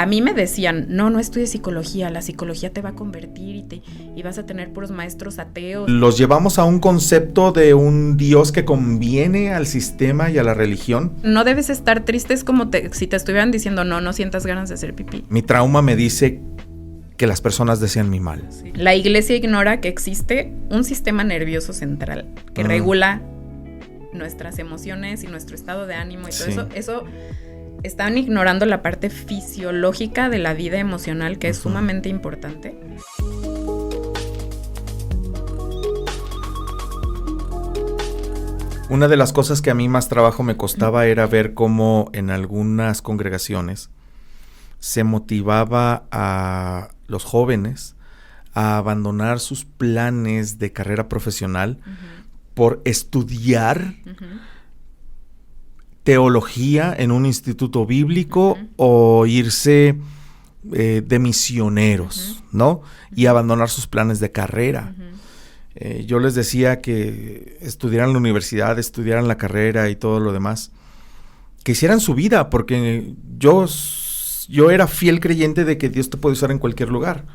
a mí me decían, no estudies psicología, la psicología te va a convertir y vas a tener puros maestros ateos. Los llevamos a un concepto de un Dios que conviene al sistema y a la religión. No debes estar triste, es como si te estuvieran diciendo, no sientas ganas de hacer pipí. Mi trauma me dice que las personas desean mi mal. Sí. La iglesia ignora que existe un sistema nervioso central que regula nuestras emociones y nuestro estado de ánimo y todo eso. Están ignorando la parte fisiológica de la vida emocional, que es sumamente importante. Una de las cosas que a mí más trabajo me costaba era ver cómo en algunas congregaciones se motivaba a los jóvenes a abandonar sus planes de carrera profesional por estudiar teología en un instituto bíblico o irse de misioneros, ¿no? Y abandonar sus planes de carrera. Yo les decía que estudiaran la universidad, estudiaran la carrera y todo lo demás, que hicieran su vida, porque yo era fiel creyente de que Dios te puede usar en cualquier lugar.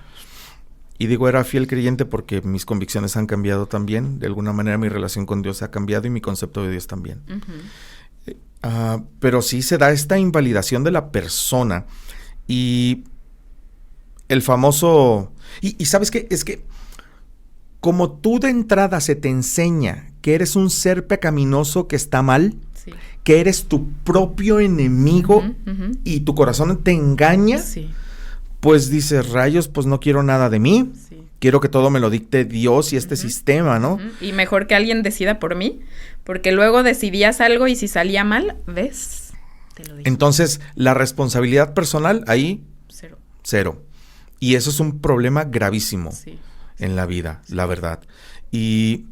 Y digo era fiel creyente porque mis convicciones han cambiado también. De alguna manera mi relación con Dios ha cambiado y mi concepto de Dios también. Pero sí se da esta invalidación de la persona. Y el famoso... Y ¿sabes qué? Es que como tú de entrada se te enseña que eres un ser pecaminoso que está mal, que eres tu propio enemigo y tu corazón te engaña, pues dices, rayos, pues no quiero nada de mí, quiero que todo me lo dicte Dios y este sistema, ¿no? Y mejor que alguien decida por mí, porque luego decidías algo y si salía mal, ¿ves? Te lo digo. Entonces, la responsabilidad personal ahí, cero. Y eso es un problema gravísimo en la vida, la verdad. Y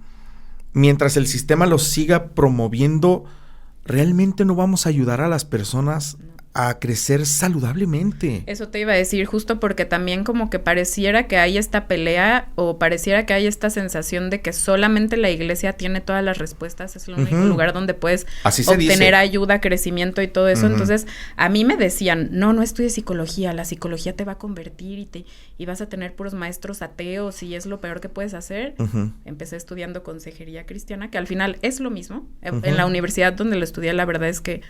mientras el sistema lo siga promoviendo, realmente no vamos a ayudar a las personas a crecer saludablemente. Eso te iba a decir, justo porque también como que pareciera que hay esta pelea o pareciera que hay esta sensación de que solamente la iglesia tiene todas las respuestas, es el único lugar donde puedes obtener ayuda, crecimiento y todo eso. Entonces, a mí me decían, no estudies psicología, la psicología te va a convertir y vas a tener puros maestros ateos y es lo peor que puedes hacer. Empecé estudiando consejería cristiana, que al final es lo mismo. En la universidad donde lo estudié, la verdad es que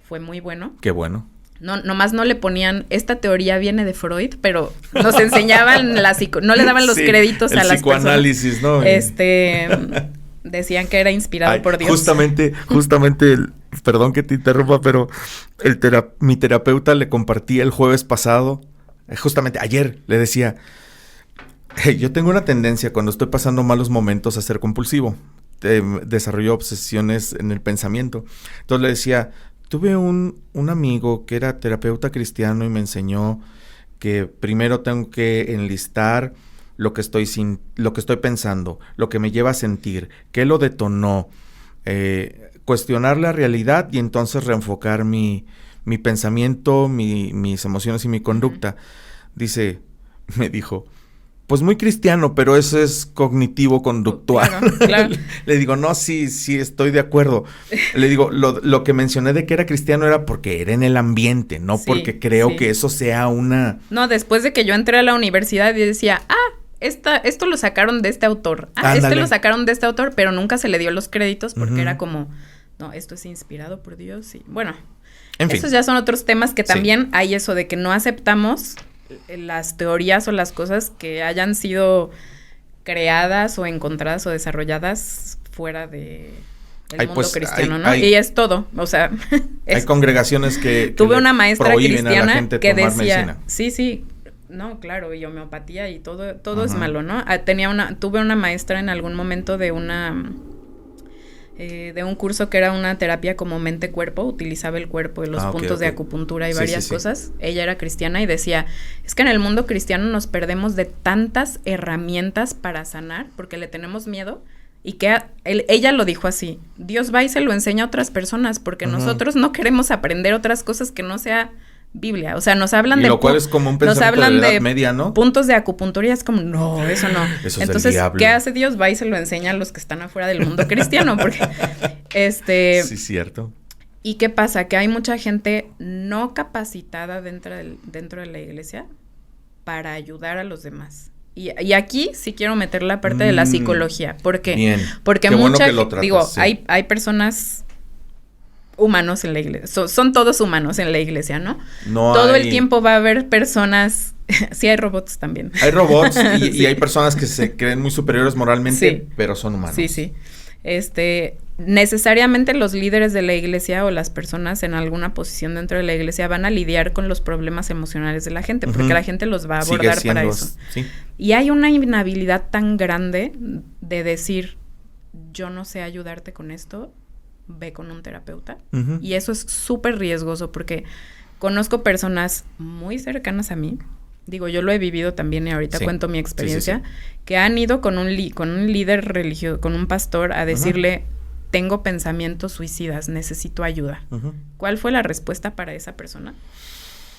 fue muy bueno. Qué bueno. Nomás no le ponían, esta teoría viene de Freud, pero nos enseñaban no le daban los créditos a las psicoanálisis, personas. ¿No? Decían que era inspirado por Dios. Justamente, perdón que te interrumpa, pero mi terapeuta le compartía el jueves pasado, justamente ayer, le decía, yo tengo una tendencia cuando estoy pasando malos momentos a ser compulsivo. Desarrollo obsesiones en el pensamiento. Entonces le decía, tuve un amigo que era terapeuta cristiano y me enseñó que primero tengo que enlistar lo que estoy pensando, lo que me lleva a sentir, qué lo detonó, cuestionar la realidad y entonces reenfocar mi pensamiento, mis emociones y mi conducta. Me dijo, pues muy cristiano, pero eso es cognitivo-conductual. Claro. Le digo, no, sí, estoy de acuerdo. Le digo, lo que mencioné de que era cristiano era porque era en el ambiente, no porque creo que eso sea una... No, después de que yo entré a la universidad y decía, esto lo sacaron de este autor. Lo sacaron de este autor, pero nunca se le dio los créditos porque era como, no, esto es inspirado por Dios. Y bueno, esos ya son otros temas que también hay eso de que no aceptamos las teorías o las cosas que hayan sido creadas o encontradas o desarrolladas fuera de el mundo cristiano, ¿no? Y es todo, o sea... hay congregaciones que tuve una maestra cristiana que decía... medicina. Sí, no, claro, y homeopatía y todo es malo, ¿no? Tuve una maestra en algún momento de un curso que era una terapia como mente-cuerpo, utilizaba el cuerpo y los puntos de acupuntura y varias cosas. Ella era cristiana y decía, es que en el mundo cristiano nos perdemos de tantas herramientas para sanar porque le tenemos miedo y que ella lo dijo así, Dios va y se lo enseña a otras personas porque nosotros no queremos aprender otras cosas que no sea Biblia, o sea, nos hablan de... lo cual es como un pensamiento de la Edad Media, ¿no? Puntos de acupuntura y es como, no, eso no. Eso entonces, es el diablo. ¿qué hace Dios? Va y se lo enseña a los que están afuera del mundo cristiano, porque Sí, cierto. ¿Y qué pasa? Que hay mucha gente no capacitada dentro de la iglesia para ayudar a los demás. Y aquí sí quiero meter la parte de la psicología. ¿Por qué? Bien. Porque qué bueno que lo tratas, digo, sí. hay personas humanos en la iglesia. Son todos humanos en la iglesia, ¿no? Todo el tiempo va a haber personas. Sí, hay robots también. Hay robots y hay personas que se creen muy superiores moralmente, pero son humanos. Sí. Necesariamente los líderes de la iglesia o las personas en alguna posición dentro de la iglesia van a lidiar con los problemas emocionales de la gente, porque la gente los va a abordar para eso. Sí. Y hay una inhabilidad tan grande de decir, yo no sé ayudarte con esto, ve con un terapeuta. Y eso es súper riesgoso porque conozco personas muy cercanas a mí, digo, yo lo he vivido también y ahorita cuento mi experiencia, que han ido con un líder religioso, con un pastor a decirle, tengo pensamientos suicidas, necesito ayuda. ¿Cuál fue la respuesta para esa persona?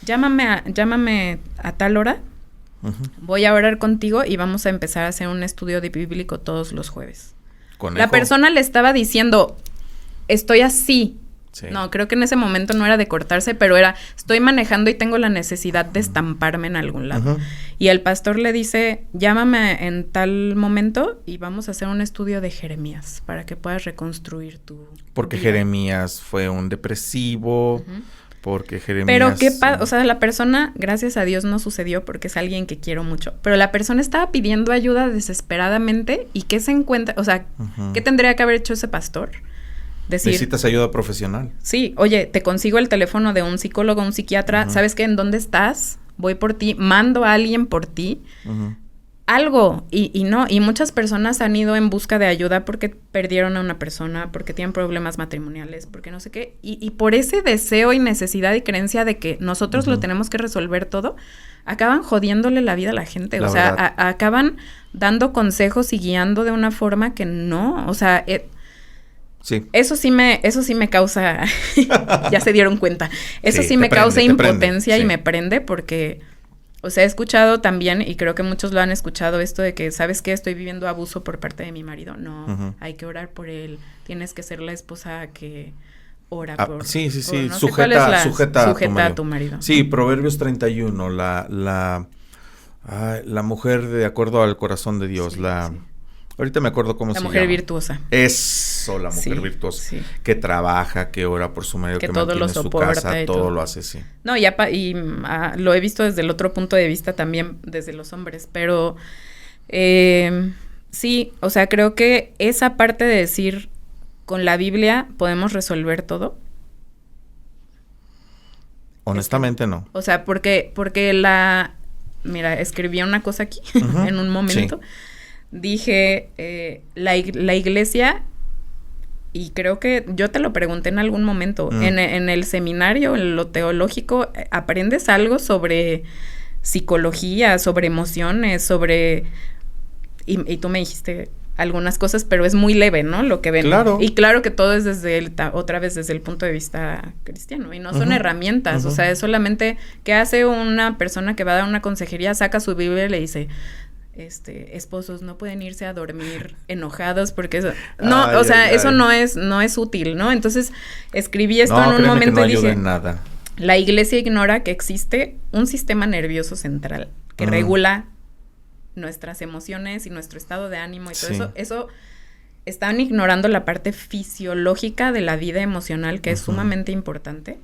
Llámame a tal hora, voy a orar contigo y vamos a empezar a hacer un estudio bíblico todos los jueves. La persona le estaba diciendo, estoy así. Sí. No, creo que en ese momento no era de cortarse, pero era, estoy manejando y tengo la necesidad de estamparme en algún lado. Y el pastor le dice, llámame en tal momento y vamos a hacer un estudio de Jeremías para que puedas reconstruir tu Porque vida. Jeremías fue un depresivo, porque Jeremías... Pero qué o sea, la persona, gracias a Dios no sucedió porque es alguien que quiero mucho, pero la persona estaba pidiendo ayuda desesperadamente y ¿qué se encuentra? O sea, ¿qué tendría que haber hecho ese pastor? Decir, necesitas ayuda profesional. Sí, oye, te consigo el teléfono de un psicólogo, un psiquiatra, ¿sabes qué? ¿En dónde estás? Voy por ti, mando a alguien por ti. Algo, y no, y muchas personas han ido en busca de ayuda porque perdieron a una persona, porque tienen problemas matrimoniales, porque no sé qué, y por ese deseo y necesidad y creencia de que nosotros lo tenemos que resolver todo, acaban jodiéndole la vida a la gente, o sea, acaban dando consejos y guiando de una forma que no, o sea... Sí. Eso sí me causa, ya se dieron cuenta, eso sí me causa impotencia y me prende porque, o sea, he escuchado también, y creo que muchos lo han escuchado, esto de que, ¿sabes qué? Estoy viviendo abuso por parte de mi marido. No, hay que orar por él, tienes que ser la esposa que ora por... Sí, no sujeta a tu marido. Sí, Proverbios 31, la mujer de acuerdo al corazón de Dios, ahorita me acuerdo cómo se llama. La mujer virtuosa. Eso, la mujer virtuosa. Sí. Que trabaja, que ora por su marido, que mantiene su casa, todo lo hace, sí. No, lo he visto desde el otro punto de vista también, desde los hombres, pero sí, o sea, creo que esa parte de decir, con la Biblia podemos resolver todo. Honestamente no. O sea, porque mira, escribí una cosa aquí en un momento. Sí. Dije, la iglesia, y creo que yo te lo pregunté en algún momento, en el seminario, en lo teológico, aprendes algo sobre psicología, sobre emociones, sobre... Y tú me dijiste algunas cosas, pero es muy leve, ¿no? Lo que ven. Claro. Y claro que todo es otra vez desde el punto de vista cristiano, y no son herramientas, o sea, es solamente que hace una persona que va a dar una consejería, saca su Biblia y le dice... esposos no pueden irse a dormir enojados porque eso eso no es útil, ¿no? Entonces escribí esto en un momento y dije, nada. La iglesia ignora que existe un sistema nervioso central que regula nuestras emociones y nuestro estado de ánimo y todo eso están ignorando la parte fisiológica de la vida emocional que es sumamente importante.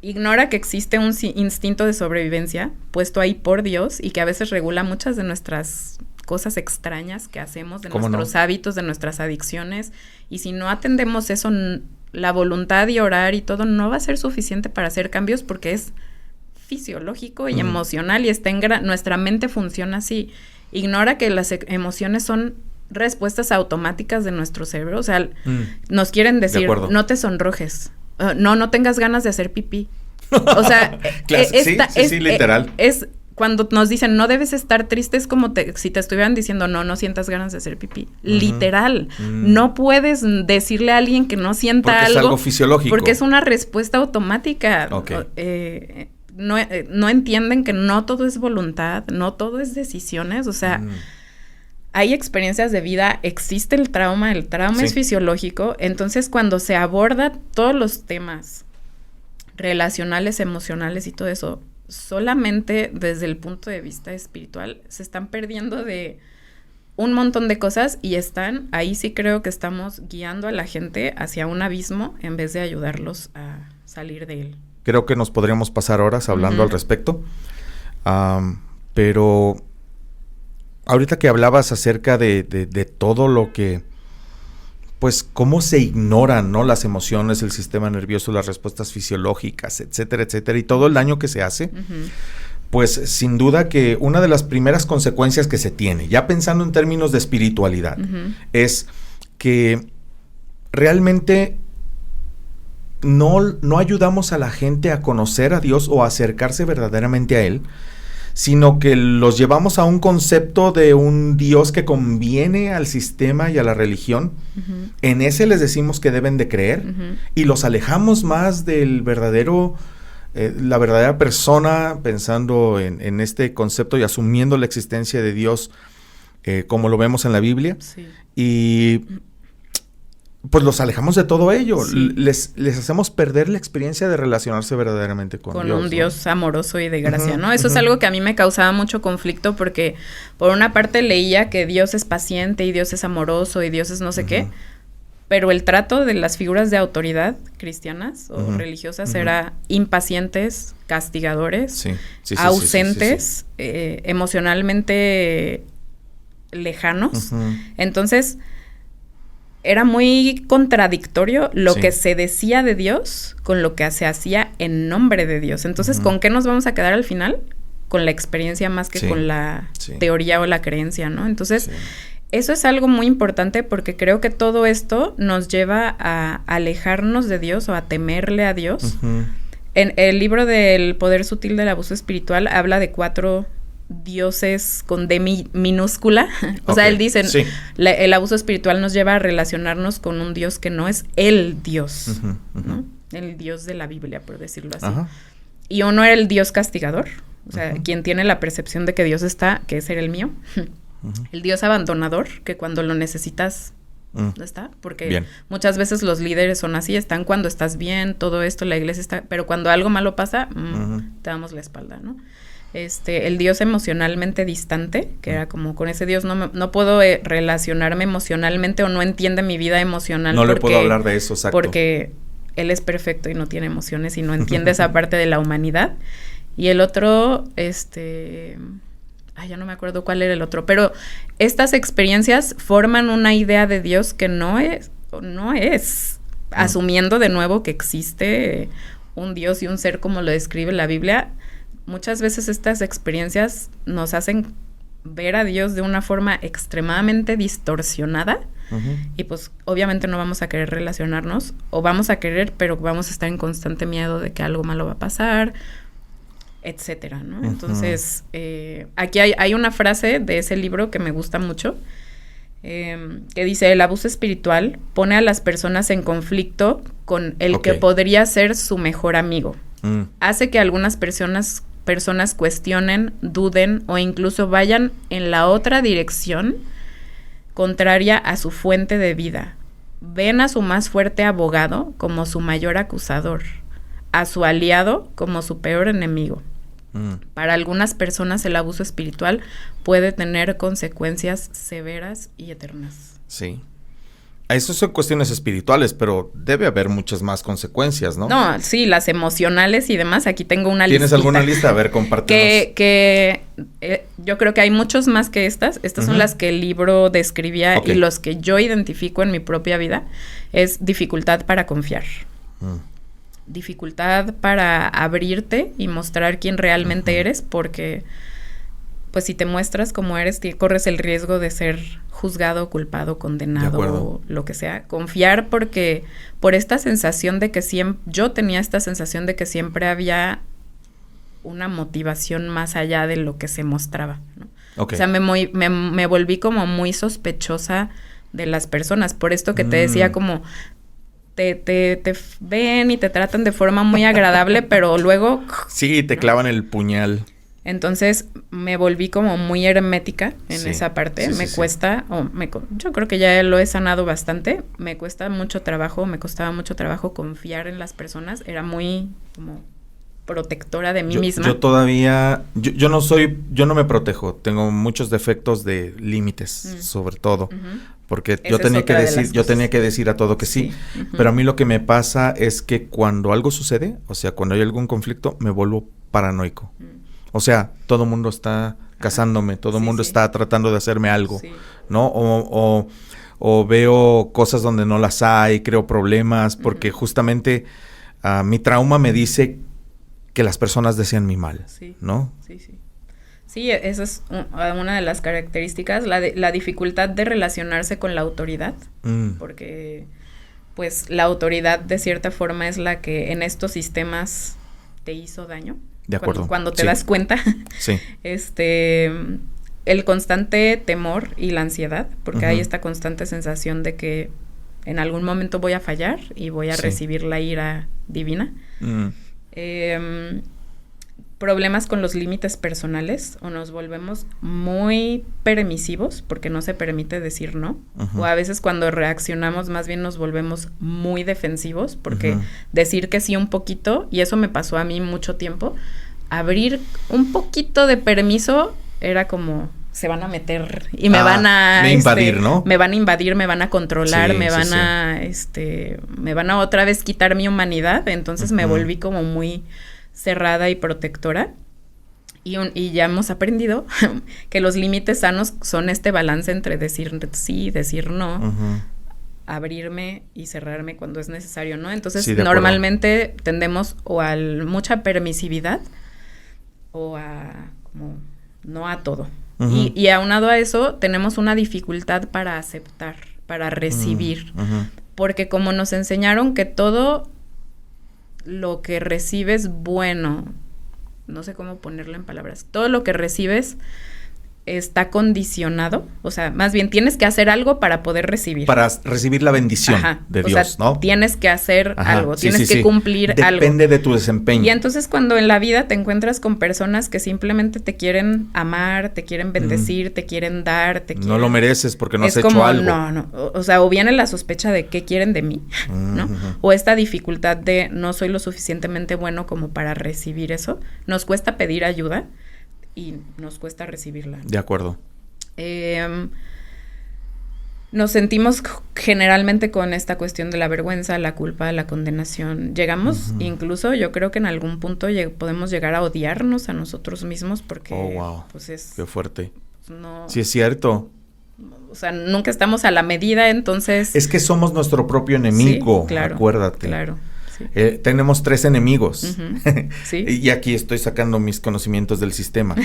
Ignora que existe un instinto de sobrevivencia puesto ahí por Dios y que a veces regula muchas de nuestras cosas extrañas que hacemos, de nuestros hábitos, de nuestras adicciones, y si no atendemos eso, la voluntad y orar y todo no va a ser suficiente para hacer cambios porque es fisiológico y emocional y nuestra mente funciona así. Ignora que las emociones son respuestas automáticas de nuestro cerebro, o sea, nos quieren decir, no te sonrojes. No tengas ganas de hacer pipí. O sea, sí, literal. Es cuando nos dicen, no debes estar triste, es como si te estuvieran diciendo, no sientas ganas de hacer pipí. Literal. No puedes decirle a alguien que no sienta porque algo. Es algo fisiológico. Porque es una respuesta automática. Okay. No entienden que no todo es voluntad, no todo es decisiones, o sea... hay experiencias de vida, existe el trauma es fisiológico, entonces cuando se aborda todos los temas relacionales, emocionales y todo eso, solamente desde el punto de vista espiritual, se están perdiendo de un montón de cosas y ahí sí creo que estamos guiando a la gente hacia un abismo en vez de ayudarlos a salir de él. Creo que nos podríamos pasar horas hablando al respecto, pero ahorita que hablabas acerca de todo lo que, pues, cómo se ignoran, ¿no? Las emociones, el sistema nervioso, las respuestas fisiológicas, etcétera, etcétera, y todo el daño que se hace, pues, sin duda que una de las primeras consecuencias que se tiene, ya pensando en términos de espiritualidad, es que realmente no ayudamos a la gente a conocer a Dios o a acercarse verdaderamente a Él, sino que los llevamos a un concepto de un Dios que conviene al sistema y a la religión. En ese les decimos que deben de creer y los alejamos más del verdadero, la verdadera persona, pensando en este concepto y asumiendo la existencia de Dios como lo vemos en la Biblia. Sí. Y pues los alejamos de todo ello. Sí. Les hacemos perder la experiencia de relacionarse verdaderamente con Dios. Con un Dios amoroso y de gracia, ¿no? Eso es algo que a mí me causaba mucho conflicto porque por una parte leía que Dios es paciente y Dios es amoroso y Dios es no sé qué, pero el trato de las figuras de autoridad cristianas o religiosas era impacientes, castigadores, ausentes, emocionalmente lejanos. Entonces era muy contradictorio lo que se decía de Dios con lo que se hacía en nombre de Dios. Entonces, ¿con qué nos vamos a quedar al final? Con la experiencia más que con la teoría o la creencia, ¿no? Entonces, eso es algo muy importante porque creo que todo esto nos lleva a alejarnos de Dios o a temerle a Dios. En el libro del Poder Sutil del Abuso Espiritual habla de 4 dioses con D minúscula. O sea, él dice, el abuso espiritual nos lleva a relacionarnos con un Dios que no es el Dios, ¿no? El Dios de la Biblia, por decirlo así. Y uno era el Dios castigador, o sea, quien tiene la percepción de que Dios está, que ese era el mío. El Dios abandonador, que cuando lo necesitas, no está, porque muchas veces los líderes son así, están cuando estás bien, todo esto, la iglesia está, pero cuando algo malo pasa, te damos la espalda, ¿no? El Dios emocionalmente distante, que era como con ese Dios no puedo relacionarme emocionalmente o no entiende mi vida emocional. No le puedo hablar de eso, exacto. Porque Él es perfecto y no tiene emociones y no entiende esa parte de la humanidad. Y el otro, ya no me acuerdo cuál era el otro, pero estas experiencias forman una idea de Dios que no es, asumiendo de nuevo que existe un Dios y un ser como lo describe la Biblia. Muchas veces estas experiencias nos hacen ver a Dios de una forma extremadamente distorsionada y pues obviamente no vamos a querer relacionarnos o vamos a querer, pero vamos a estar en constante miedo de que algo malo va a pasar, etcétera, ¿no? Entonces, aquí hay una frase de ese libro que me gusta mucho, que dice: el abuso espiritual pone a las personas en conflicto con el que podría ser su mejor amigo. Hace que algunas personas cuestionen, duden o incluso vayan en la otra dirección contraria a su fuente de vida. Ven a su más fuerte abogado como su mayor acusador, a su aliado como su peor enemigo. Para algunas personas el abuso espiritual puede tener consecuencias severas y eternas. Sí. Eso son cuestiones espirituales, pero debe haber muchas más consecuencias, ¿no? No, sí, las emocionales y demás. Aquí tengo una lista. ¿Tienes alguna lista? A ver, compártenos. Yo creo que hay muchos más que estas. Estas son las que el libro describía y los que yo identifico en mi propia vida. Es dificultad para confiar. Dificultad para abrirte y mostrar quién realmente eres, porque pues si te muestras como eres, corres el riesgo de ser juzgado, culpado, condenado, o lo que sea. Confiar porque por esta sensación de que yo tenía esta sensación de que siempre había una motivación más allá de lo que se mostraba, ¿no? O sea, me volví como muy sospechosa de las personas. Por esto que te decía, como te ven y te tratan de forma muy agradable, pero luego... Sí, te clavan el puñal. Entonces me volví como muy hermética en esa parte. Me cuesta, yo creo que ya lo he sanado bastante. Me costaba mucho trabajo confiar en las personas. Era muy como protectora de mí misma. Yo todavía, yo no me protejo. Tengo muchos defectos de límites, sobre todo. Porque yo tenía que decir a todo que sí. Pero a mí lo que me pasa es que cuando algo sucede, o sea, cuando hay algún conflicto, me vuelvo paranoico. O sea, todo el mundo está cazándome, todo el mundo está tratando de hacerme algo, ¿no? O veo cosas donde no las hay, creo problemas, porque justamente mi trauma me dice que las personas desean mi mal, ¿no? Sí, esa es una de las características, la dificultad de relacionarse con la autoridad, porque pues la autoridad de cierta forma es la que en estos sistemas te hizo daño. De acuerdo. Cuando te das cuenta. El constante temor y la ansiedad, porque hay esta constante sensación de que en algún momento voy a fallar y voy a recibir la ira divina. Problemas con los límites personales, o nos volvemos muy permisivos porque no se permite decir no, o a veces cuando reaccionamos más bien nos volvemos muy defensivos porque decir que sí un poquito, y eso me pasó a mí mucho tiempo, abrir un poquito de permiso era como se van a meter y me van a invadir, ¿no? Me van a invadir, me van a controlar, me van a otra vez quitar mi humanidad, entonces me volví como muy cerrada y protectora, y ya hemos aprendido que los límites sanos son este balance entre decir sí, decir no, abrirme y cerrarme cuando es necesario, ¿no? Entonces normalmente tendemos o a mucha permisividad o a como no a todo, y aunado a eso tenemos una dificultad para aceptar, para recibir, porque como nos enseñaron que todo lo que recibes bueno, no sé cómo ponerlo en palabras, todo lo que recibes está condicionado, o sea, más bien tienes que hacer algo para poder recibir. Para recibir la bendición de Dios, sea, ¿no? Tienes que hacer algo, tienes que cumplir algo. Depende de tu desempeño. Y entonces cuando en la vida te encuentras con personas que simplemente te quieren amar, te quieren bendecir, te quieren dar, te quieren... No lo mereces porque no has hecho algo. No, o sea, o viene la sospecha de qué quieren de mí, ¿no? O esta dificultad de no soy lo suficientemente bueno como para recibir eso. Nos cuesta pedir ayuda y nos cuesta recibirla. De acuerdo. Nos sentimos generalmente con esta cuestión de la vergüenza, la culpa, la condenación. Llegamos, incluso yo creo que en algún punto podemos llegar a odiarnos a nosotros mismos porque... Oh, wow. Pues es... Qué fuerte. No, sí, es cierto. O sea, nunca estamos a la medida, entonces... Es que somos nuestro propio enemigo, claro, acuérdate. Claro. Tenemos 3 enemigos. Sí. Y aquí estoy sacando mis conocimientos del sistema.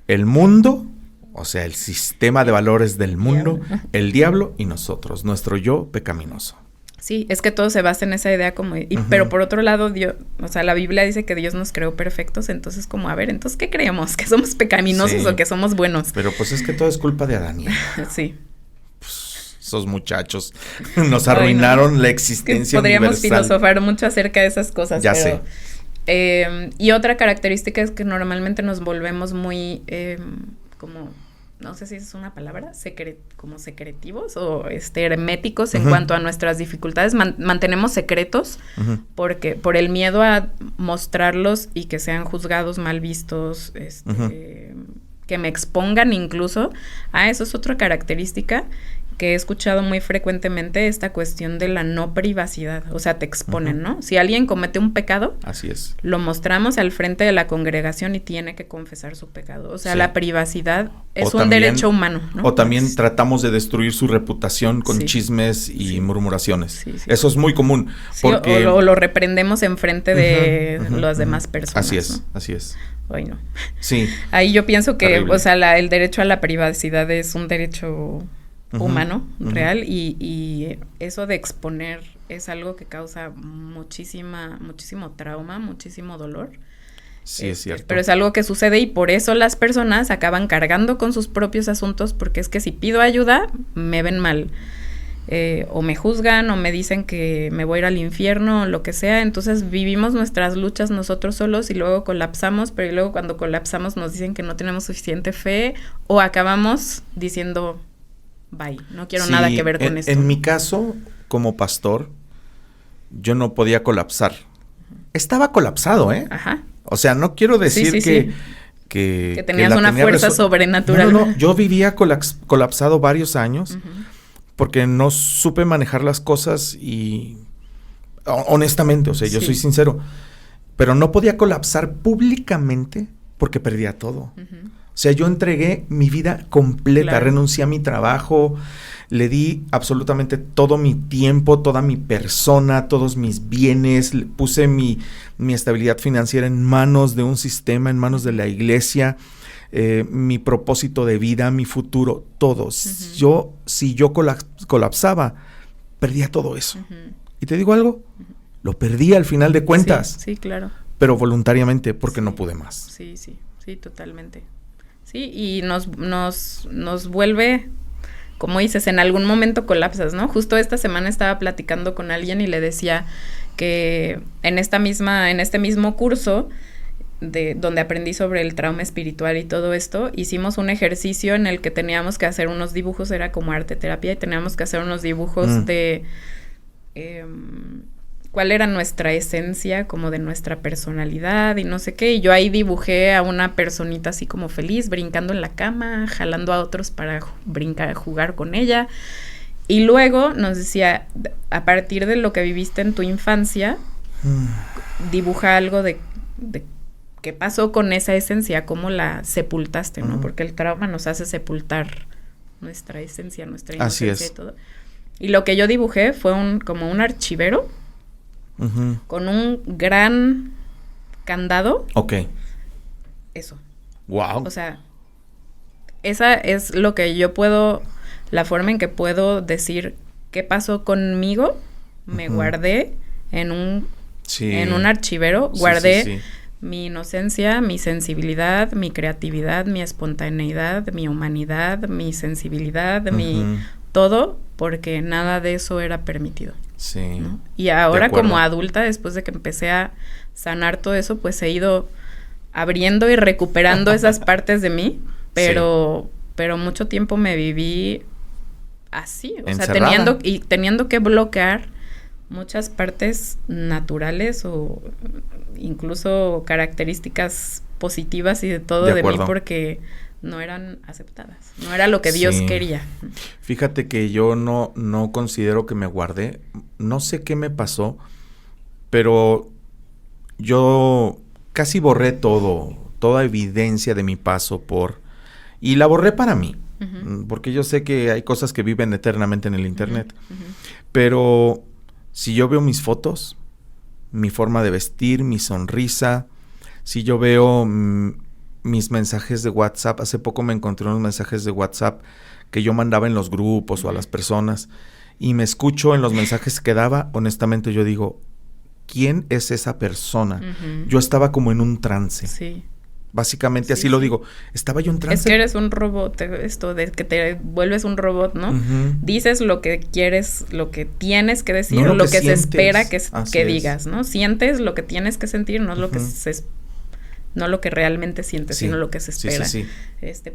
El mundo, o sea, el sistema de valores del mundo, el diablo y nosotros, nuestro yo pecaminoso. Sí, es que todo se basa en esa idea como... Pero por otro lado, Dios, o sea, la Biblia dice que Dios nos creó perfectos, entonces como, a ver, entonces, ¿qué creemos? ¿Que somos pecaminosos o que somos buenos? Pero pues es que todo es culpa de Adán y Eva. Sí. Esos muchachos nos arruinaron la existencia podríamos universal. Filosofar mucho acerca de esas cosas. Ya sé. Y otra característica es que normalmente nos volvemos muy como, no sé si es una palabra, como secretivos o herméticos en cuanto a nuestras dificultades. Mantenemos secretos porque por el miedo a mostrarlos y que sean juzgados, mal vistos, que me expongan incluso. Eso es otra característica que he escuchado muy frecuentemente, esta cuestión de la no privacidad, o sea, te exponen, ¿no? Si alguien comete un pecado, así es, lo mostramos al frente de la congregación y tiene que confesar su pecado, o sea, la privacidad es un derecho humano, ¿no? O también tratamos de destruir su reputación con chismes y murmuraciones. Eso es muy común. Porque... o lo reprendemos en frente de las demás personas. Así es, ¿no? así es. Ay, no. Sí. Ahí yo pienso que, terrible. O sea, el derecho a la privacidad es un derecho humano, real, y eso de exponer es algo que causa muchísimo trauma, muchísimo dolor. Sí, es cierto. Pero es algo que sucede y por eso las personas acaban cargando con sus propios asuntos, porque es que si pido ayuda, me ven mal. o me juzgan o me dicen que me voy a ir al infierno o lo que sea. Entonces vivimos nuestras luchas nosotros solos y luego colapsamos, pero luego cuando colapsamos nos dicen que no tenemos suficiente fe o acabamos diciendo bye, no quiero nada que ver con esto. En mi caso, como pastor, yo no podía colapsar. Estaba colapsado, ¿eh? Ajá. O sea, no quiero decir que tenías una fuerza sobrenatural. No, yo vivía colapsado varios años porque no supe manejar las cosas y honestamente, o sea, yo soy sincero, pero no podía colapsar públicamente porque perdía todo. O sea, yo entregué mi vida completa, renuncié a mi trabajo, le di absolutamente todo mi tiempo, toda mi persona, todos mis bienes, puse mi estabilidad financiera en manos de un sistema, en manos de la iglesia, mi propósito de vida, mi futuro, todo. Si yo colapsaba, perdía todo eso. Y te digo algo, lo perdí al final de cuentas. Sí, claro. Pero voluntariamente, porque no pude más. Sí, totalmente. Sí, y nos vuelve, como dices, en algún momento colapsas, ¿no? Justo esta semana estaba platicando con alguien y le decía que en este mismo curso donde aprendí sobre el trauma espiritual y todo esto, hicimos un ejercicio en el que teníamos que hacer unos dibujos, era como arte terapia, y teníamos que hacer unos dibujos de cuál era nuestra esencia, como de nuestra personalidad y no sé qué, y yo ahí dibujé a una personita así como feliz, brincando en la cama, jalando a otros para jugar con ella, y luego nos decía, a partir de lo que viviste en tu infancia, dibuja algo de qué pasó con esa esencia, cómo la sepultaste, ¿no? Porque el trauma nos hace sepultar nuestra esencia, nuestra inocencia y todo. Y lo que yo dibujé fue como un archivero con un gran candado. Ok. Eso. Wow. O sea, esa es lo que yo la forma en que puedo decir qué pasó conmigo. Me guardé en un archivero, guardé mi inocencia, mi sensibilidad, mi creatividad, mi espontaneidad, mi humanidad, mi sensibilidad, mi todo, porque nada de eso era permitido. Sí. ¿No? Y ahora como adulta, después de que empecé a sanar todo eso, pues he ido abriendo y recuperando esas partes de mí, pero mucho tiempo me viví así, o encerrada. sea, teniendo que bloquear muchas partes naturales o incluso características positivas y de todo de mí porque no eran aceptadas, no era lo que Dios quería. Fíjate que yo no considero que me guardé, no sé qué me pasó, pero yo casi borré toda evidencia de mi paso y la borré para mí, porque yo sé que hay cosas que viven eternamente en el internet, pero si yo veo mis fotos, mi forma de vestir, mi sonrisa, si yo veo mis mensajes de WhatsApp, hace poco me encontré unos mensajes de WhatsApp que yo mandaba en los grupos o a las personas y me escucho en los mensajes que daba, honestamente yo digo, ¿quién es esa persona? Yo estaba como en un trance. Sí. Básicamente así lo digo. Estaba yo en trance. Es que eres un robot, esto de que te vuelves un robot, ¿no? Dices lo que quieres, lo que tienes que decir, no lo que se espera que digas, ¿no? Sientes lo que tienes que sentir, no lo que no lo que realmente sientes, sino lo que se espera.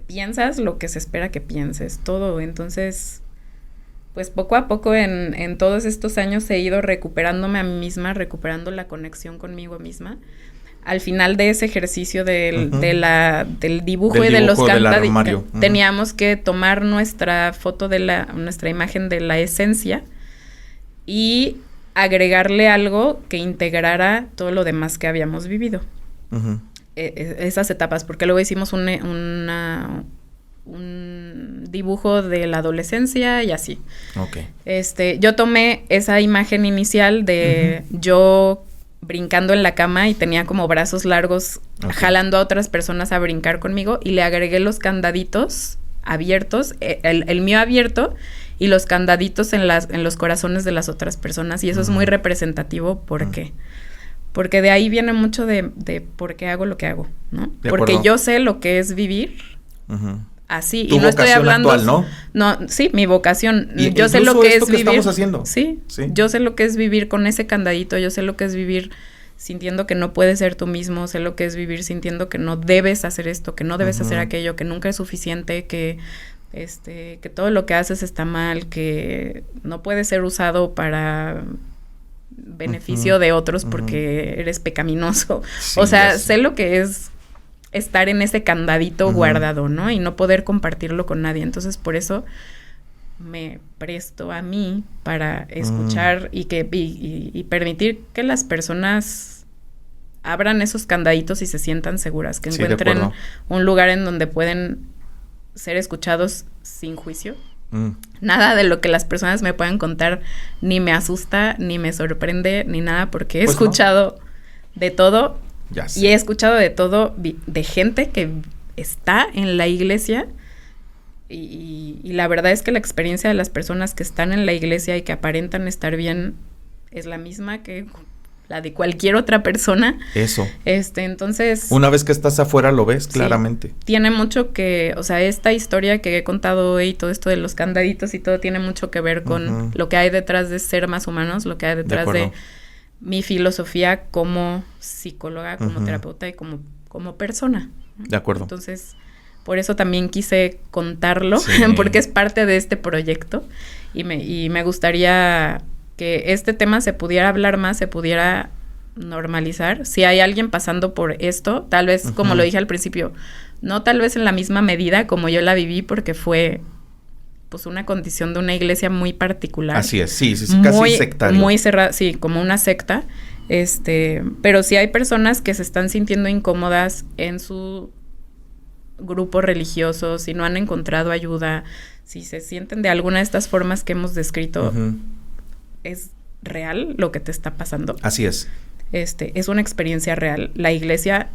Piensas lo que se espera que pienses, todo. Entonces, pues poco a poco en todos estos años he ido recuperándome a mí misma, recuperando la conexión conmigo misma. Al final de ese ejercicio del dibujo y de los candaditos, teníamos que tomar nuestra foto nuestra imagen de la esencia y agregarle algo que integrara todo lo demás que habíamos vivido. Esas etapas, porque luego hicimos un dibujo de la adolescencia y así. Yo tomé esa imagen inicial de yo brincando en la cama y tenía como brazos largos jalando a otras personas a brincar conmigo y le agregué los candaditos abiertos, el mío abierto y los candaditos en los corazones de las otras personas y eso es muy representativo. ¿Por qué? Porque de ahí viene mucho de por qué hago lo que hago, ¿no? Porque yo sé lo que es vivir así. Tu y no estoy hablando actual, ¿no? No, sí, mi vocación. Y yo sé lo que es que vivir. Estamos haciendo. Sí, yo sé lo que es vivir con ese candadito, yo sé lo que es vivir sintiendo que no puedes ser tú mismo, sé lo que es vivir sintiendo que no debes hacer esto, que no debes hacer aquello, que nunca es suficiente, que todo lo que haces está mal, que no puede ser usado para beneficio de otros porque eres pecaminoso. Sí, o sea, sé lo que es estar en ese candadito guardado, ¿no? Y no poder compartirlo con nadie. Entonces, por eso me presto a mí para escuchar y permitir que las personas abran esos candaditos y se sientan seguras, que encuentren un lugar en donde pueden ser escuchados sin juicio. Nada de lo que las personas me puedan contar ni me asusta, ni me sorprende, ni nada, porque he escuchado de todo. Y he escuchado de todo de gente que está en la iglesia y la verdad es que la experiencia de las personas que están en la iglesia y que aparentan estar bien es la misma que la de cualquier otra persona. Eso. Entonces... Una vez que estás afuera lo ves claramente. Tiene mucho que... O sea, esta historia que he contado hoy y todo esto de los candaditos y todo tiene mucho que ver con lo que hay detrás de ser más humanos, lo que hay detrás de mi filosofía como psicóloga, como terapeuta y como persona. De acuerdo. Entonces, por eso también quise contarlo, porque es parte de este proyecto y me gustaría que este tema se pudiera hablar más, se pudiera normalizar. Si hay alguien pasando por esto, tal vez, como lo dije al principio, no tal vez en la misma medida como yo la viví, porque fue pues una condición de una iglesia muy particular. Así es, sí, casi sectario. Muy cerrada, sí, como una secta. Pero sí hay personas que se están sintiendo incómodas en su grupo religioso, si no han encontrado ayuda, si se sienten de alguna de estas formas que hemos descrito, es real lo que te está pasando. Así es. Es una experiencia real. La iglesia,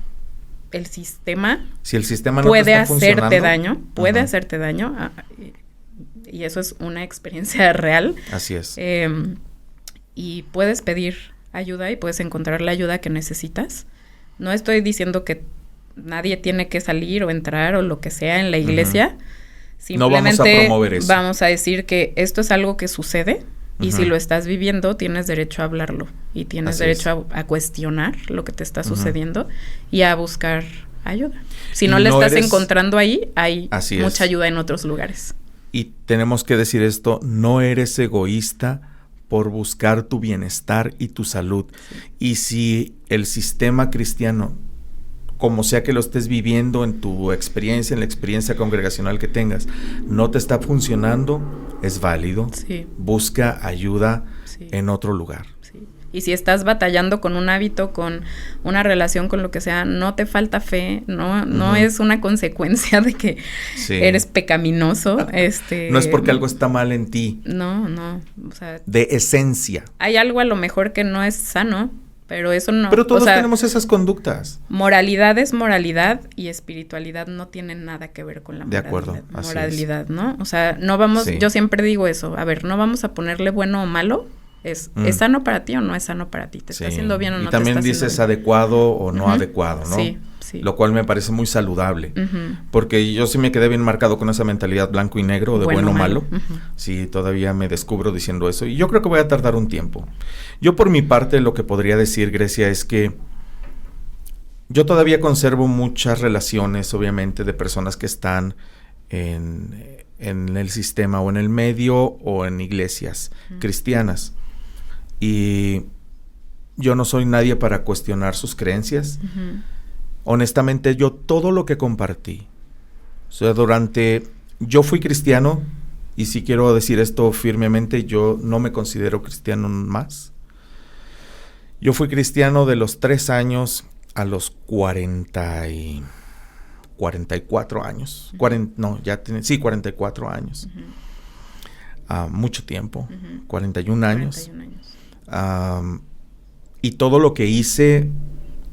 el sistema... Si el sistema no puede te está hacerte daño, puede hacerte daño, y eso es una experiencia real. Así es. Y puedes pedir ayuda y puedes encontrar la ayuda que necesitas. No estoy diciendo que nadie tiene que salir o entrar o lo que sea en la iglesia. Simplemente no vamos a promover eso. Vamos a decir que esto es algo que sucede y si lo estás viviendo tienes derecho a hablarlo y tienes derecho a cuestionar lo que te está sucediendo y a buscar ayuda. Si no le estás encontrando ahí, hay mucha ayuda en otros lugares. Y tenemos que decir esto, no eres egoísta por buscar tu bienestar y tu salud. Y si el sistema cristiano, como sea que lo estés viviendo en tu experiencia, en la experiencia congregacional que tengas, no te está funcionando, es válido. Busca ayuda en otro lugar. Y si estás batallando con un hábito, con una relación, con lo que sea, no te falta fe, no es una consecuencia de que eres pecaminoso. No es porque algo está mal en ti. No, o sea... De esencia. Hay algo a lo mejor que no es sano, pero eso no... Pero todos tenemos esas conductas. Moralidad es moralidad y espiritualidad no tiene nada que ver con la moralidad. De acuerdo, así moralidad, ¿no? O sea, no vamos... Yo siempre digo eso, a ver, no vamos a ponerle bueno o malo. ¿Es sano para ti o no es sano para ti? ¿Te está haciendo bien o no te está haciendo bien? Y también dices adecuado o no adecuado, ¿no? Sí. Lo cual me parece muy saludable. Porque yo sí me quedé bien marcado con esa mentalidad blanco y negro, de bueno o malo. Sí, todavía me descubro diciendo eso. Y yo creo que voy a tardar un tiempo. Yo por mi parte lo que podría decir, Grecia, es que yo todavía conservo muchas relaciones, obviamente, de personas que están en el sistema o en el medio o en iglesias cristianas. Y yo no soy nadie para cuestionar sus creencias. Honestamente, yo todo lo que compartí, o sea, yo fui cristiano, y si quiero decir esto firmemente, yo no me considero cristiano más. Yo fui cristiano de los 3 años a los 44 años. 44 años. Mucho tiempo, 41 años. Y todo lo que hice,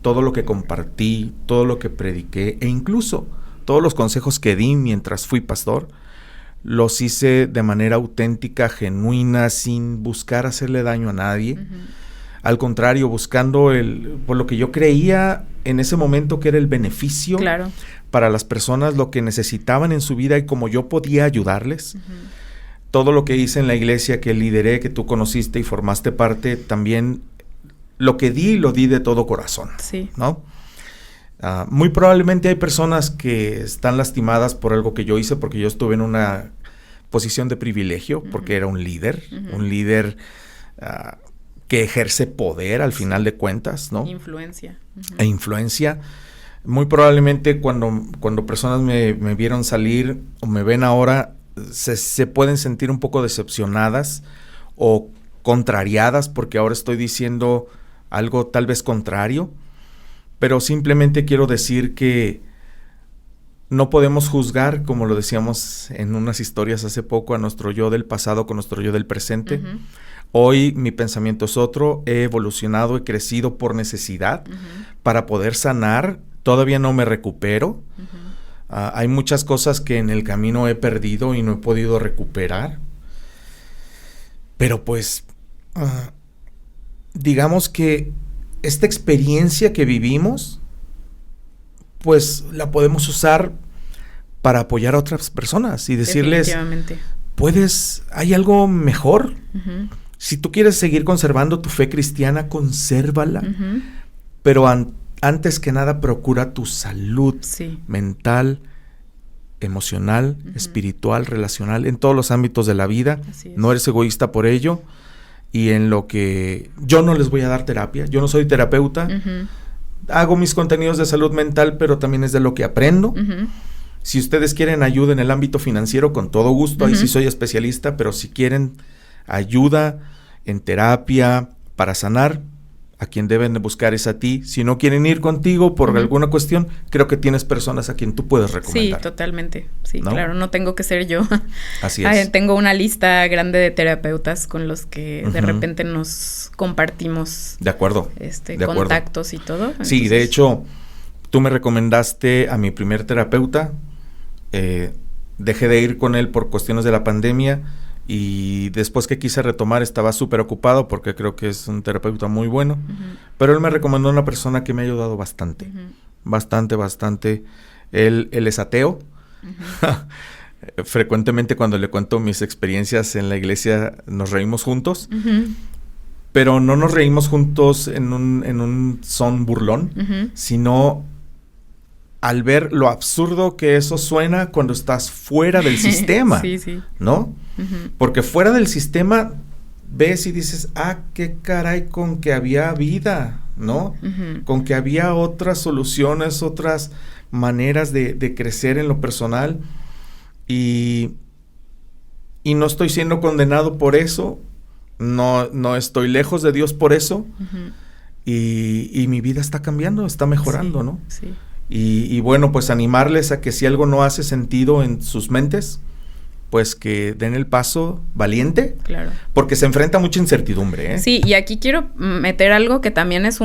todo lo que compartí, todo lo que prediqué, e incluso todos los consejos que di mientras fui pastor, los hice de manera auténtica, genuina, sin buscar hacerle daño a nadie. Al contrario, buscando por lo que yo creía en ese momento qué era el beneficio claro. para las personas, lo que necesitaban en su vida y cómo yo podía ayudarles. Todo lo que hice en la iglesia que lideré, que tú conociste y formaste parte, también lo que di, lo di de todo corazón, sí. ¿no? Muy probablemente hay personas que están lastimadas por algo que yo hice, porque yo estuve en una posición de privilegio, porque era un líder que ejerce poder al final de cuentas, ¿no? Influencia. E influencia. Muy probablemente cuando personas me vieron salir o me ven ahora, se pueden sentir un poco decepcionadas o contrariadas porque ahora estoy diciendo algo tal vez contrario, pero simplemente quiero decir que no podemos juzgar, como lo decíamos en unas historias hace poco, a nuestro yo del pasado con nuestro yo del presente. Hoy mi pensamiento es otro, he evolucionado, he crecido por necesidad para poder sanar. Todavía no me recupero. Hay muchas cosas que en el camino he perdido y no he podido recuperar. Pero pues, digamos que esta experiencia que vivimos, pues la podemos usar para apoyar a otras personas y decirles, hay algo mejor. Si tú quieres seguir conservando tu fe cristiana, consérvala, pero antes que nada procura tu salud mental, emocional, espiritual, relacional, en todos los ámbitos de la vida. No eres egoísta por ello. Y en lo que yo no les voy a dar terapia, yo no soy terapeuta, hago mis contenidos de salud mental, pero también es de lo que aprendo. Si ustedes quieren ayuda en el ámbito financiero, con todo gusto, ahí sí soy especialista, pero si quieren ayuda en terapia para sanar, a quien deben de buscar es a ti. Si no quieren ir contigo por alguna cuestión, creo que tienes personas a quien tú puedes recomendar. Sí, totalmente. Sí, ¿no? Claro, no tengo que ser yo. Así es. Tengo una lista grande de terapeutas con los que de repente nos compartimos. De acuerdo. Contactos y todo. Entonces... Sí, de hecho, tú me recomendaste a mi primer terapeuta. Dejé de ir con él por cuestiones de la pandemia. Y después que quise retomar estaba súper ocupado porque creo que es un terapeuta muy bueno. Pero él me recomendó una persona que me ha ayudado bastante. Bastante. Él es ateo. Frecuentemente cuando le cuento mis experiencias en la iglesia nos reímos juntos. Pero no nos reímos juntos en un son burlón, sino al ver lo absurdo que eso suena cuando estás fuera del sistema, ¿no? Porque fuera del sistema ves y dices, qué caray, con que había vida, ¿no? Con que había otras soluciones, otras maneras de crecer en lo personal. Y no estoy siendo condenado por eso, no estoy lejos de Dios por eso, y mi vida está cambiando, está mejorando, ¿no? Sí. Y bueno, pues animarles a que si algo no hace sentido en sus mentes, pues que den el paso valiente, porque se enfrenta a mucha incertidumbre, ¿eh? Sí, y aquí quiero meter algo que también es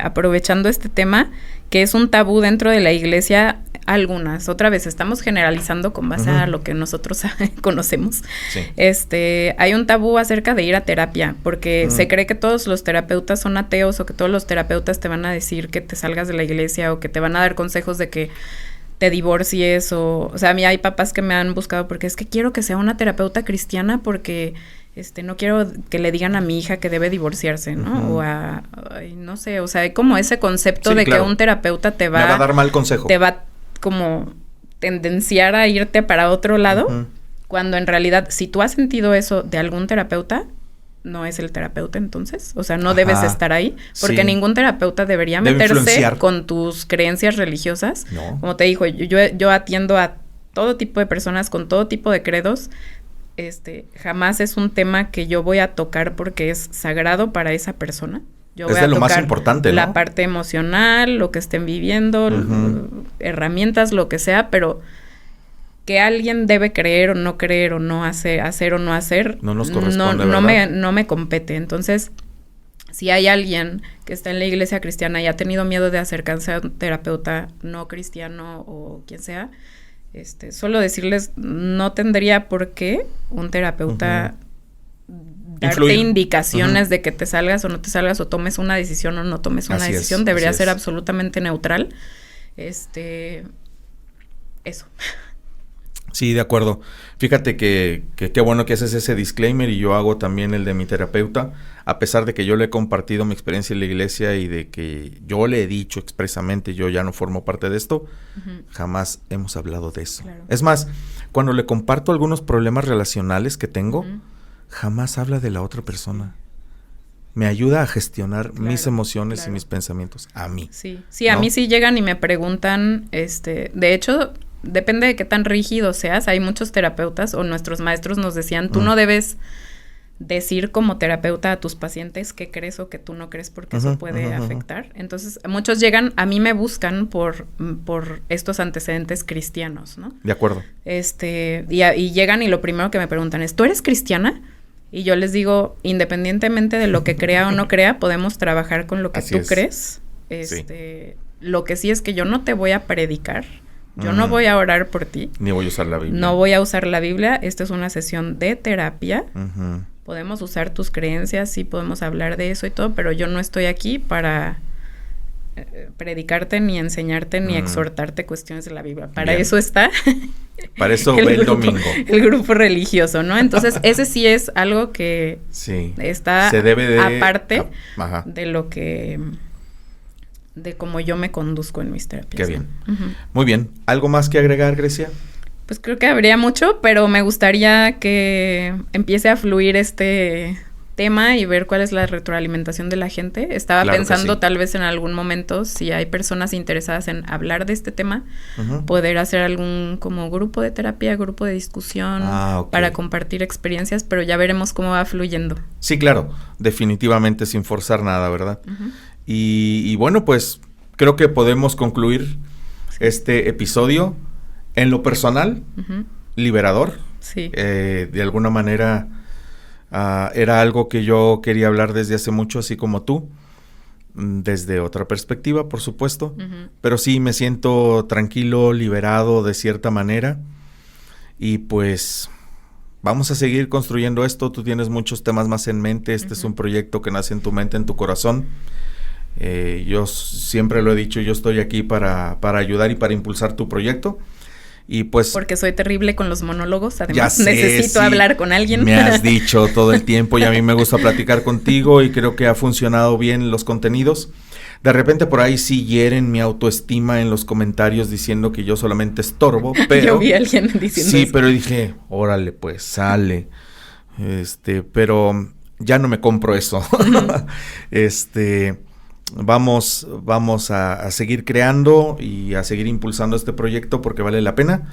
aprovechando este tema, que es un tabú dentro de la iglesia. Otra vez estamos generalizando con base a lo que nosotros conocemos. Hay un tabú acerca de ir a terapia, porque se cree que todos los terapeutas son ateos, o que todos los terapeutas te van a decir que te salgas de la iglesia, o que te van a dar consejos de que te divorcies, o sea, a mí hay papás que me han buscado porque es que quiero que sea una terapeuta cristiana porque no quiero que le digan a mi hija que debe divorciarse, ¿no? No sé, o sea, hay como ese concepto de que un terapeuta te va a dar mal consejo. Te va como tendenciar a irte para otro lado, cuando en realidad, si tú has sentido eso de algún terapeuta, no es el terapeuta entonces, o sea, no debes estar ahí, porque ningún terapeuta debería meterse con tus creencias religiosas. No. Como te dijo, yo atiendo a todo tipo de personas con todo tipo de credos. Jamás es un tema que yo voy a tocar porque es sagrado para esa persona. Yo voy a lo tocar más importante, ¿no? La parte emocional, lo que estén viviendo, herramientas, lo que sea, pero que alguien debe creer o no creer o no hacer o no hacer, no nos corresponde, no me compete. Entonces, si hay alguien que está en la iglesia cristiana y ha tenido miedo de acercarse a un terapeuta no cristiano o quien sea, solo decirles, no tendría por qué un terapeuta darte indicaciones de que te salgas o no te salgas, o tomes una decisión o no tomes una decisión. Debería ser absolutamente neutral. Eso. Sí, de acuerdo. Fíjate que qué bueno que haces ese disclaimer, y yo hago también el de mi terapeuta, a pesar de que yo le he compartido mi experiencia en la iglesia y de que yo le he dicho expresamente, yo ya no formo parte de esto, jamás hemos hablado de eso. Claro. Es más, cuando le comparto algunos problemas relacionales que tengo, jamás habla de la otra persona. Me ayuda a gestionar mis emociones y mis pensamientos a mí. Sí, a mí sí llegan y me preguntan, de hecho, depende de qué tan rígido seas. Hay muchos terapeutas, o nuestros maestros nos decían, tú no debes decir como terapeuta a tus pacientes qué crees o qué tú no crees, porque eso puede afectar. Entonces, muchos llegan, a mí me buscan por estos antecedentes cristianos, ¿no? De acuerdo. Y llegan y lo primero que me preguntan es, ¿tú eres cristiana? Y yo les digo, independientemente de lo que crea o no crea, podemos trabajar con lo que tú crees. Lo que sí es que yo no te voy a predicar. Yo no voy a orar por ti. Ni voy a usar la Biblia. No voy a usar la Biblia. Esta es una sesión de terapia. Podemos usar tus creencias, sí podemos hablar de eso y todo, pero yo no estoy aquí para predicarte, ni enseñarte, ni exhortarte cuestiones de la Biblia. Para eso está... Para eso el domingo. El grupo religioso, ¿no? Entonces, ese sí es algo que está aparte de lo que... de cómo yo me conduzco en mis terapias. Qué bien. Muy bien. ¿Algo más que agregar, Grecia? Pues creo que habría mucho, pero me gustaría que empiece a fluir este tema y ver cuál es la retroalimentación de la gente. Estaba pensando tal vez en algún momento, si hay personas interesadas en hablar de este tema, poder hacer algún como grupo de terapia, grupo de discusión para compartir experiencias, pero ya veremos cómo va fluyendo. Sí, claro, definitivamente sin forzar nada, ¿verdad? Y bueno, pues creo que podemos concluir este episodio. En lo personal, liberador. Sí. De alguna manera era algo que yo quería hablar desde hace mucho, así como tú, desde otra perspectiva, por supuesto. Pero sí, me siento tranquilo, liberado de cierta manera. Y pues vamos a seguir construyendo esto. Tú tienes muchos temas más en mente. Este es un proyecto que nace en tu mente, en tu corazón. Yo siempre lo he dicho, yo estoy aquí para ayudar y para impulsar tu proyecto. Y pues porque soy terrible con los monólogos, además necesito hablar con alguien. Me has dicho todo el tiempo, y a mí me gusta platicar contigo, y creo que ha funcionado bien los contenidos. De repente por ahí sí hieren mi autoestima en los comentarios diciendo que yo solamente estorbo, pero yo vi a alguien diciendo eso. Pero dije, órale, pues sale. Pero ya no me compro eso. Vamos a seguir creando y a seguir impulsando este proyecto porque vale la pena,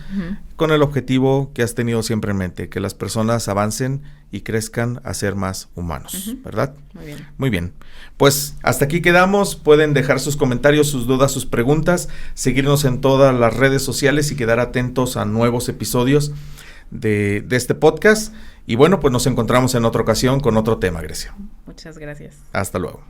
con el objetivo que has tenido siempre en mente, que las personas avancen y crezcan a ser más humanos, ¿verdad? Muy bien. Muy bien. Pues hasta aquí quedamos. Pueden dejar sus comentarios, sus dudas, sus preguntas, seguirnos en todas las redes sociales y quedar atentos a nuevos episodios de este podcast. Y bueno, pues nos encontramos en otra ocasión con otro tema, Grecia. Muchas gracias. Hasta luego.